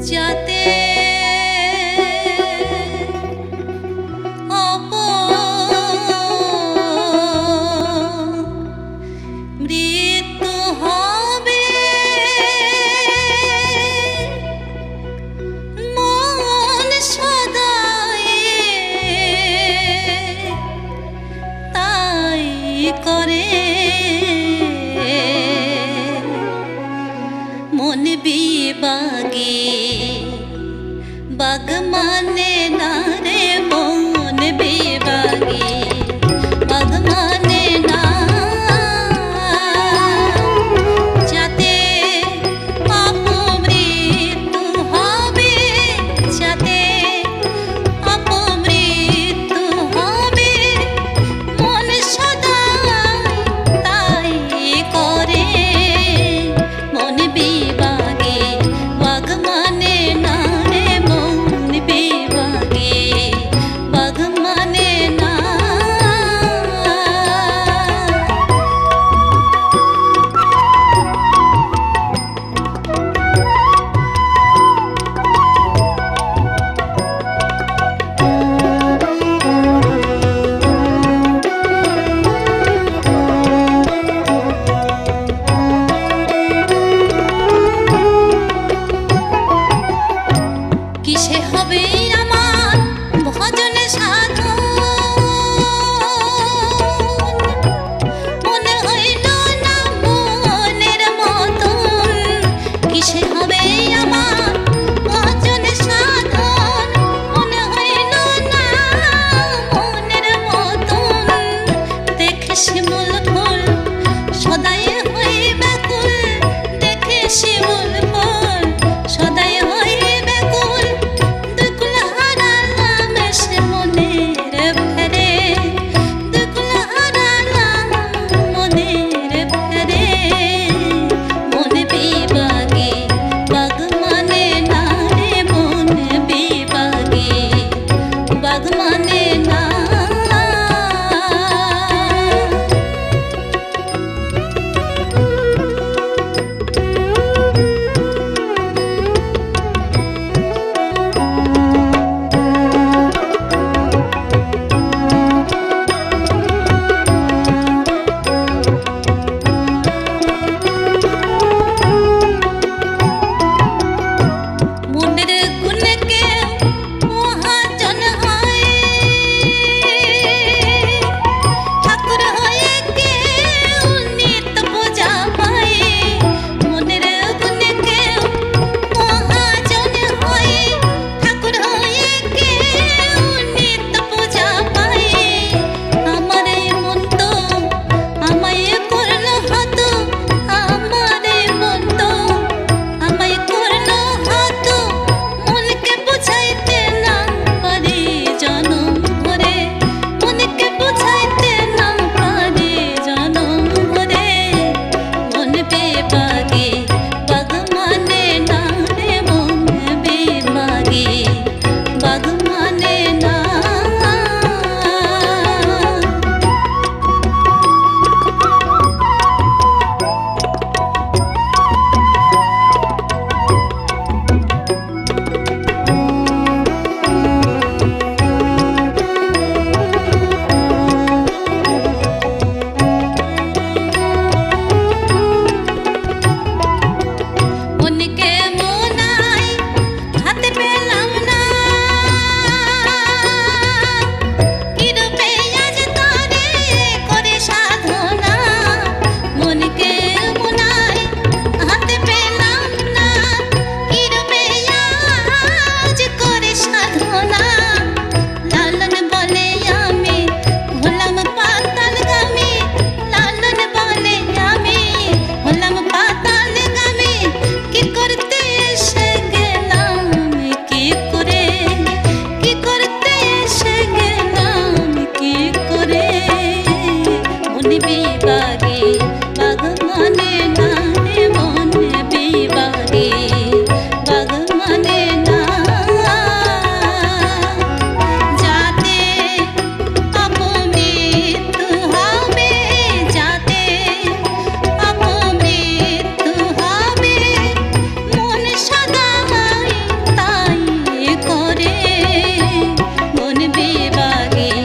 যাতে মৃত্যু হবে মন সদাই তাই করে মন বিবাগে বাগ মানে না রে মন বিবাগে বাগ মানে না যাতে অপমৃত্যু হবে যাতে অপমৃত্যু হবে মন সদা তাই করে মন বিবাগে বাগ মানে না রে মন বিবাগে বাগ মানে না কিসে হবে আমার ভজন সাধন মনে হইল না মনের মতন কিসে হবে আমার ভজন সাধন মনে হইল না মনের মতন দেখে শিমুল ফুল সদাই হই ব্যাকুল দেখে শিমুল ফুল সদাই হই ব্যাকুল দুকুল হারালাম সে মনের ফেরে দুকুল হারালাম মনের ফেরে মন বিবাগে বাগ মানে না রে মন বিবাগে বাগ মানে না লাগে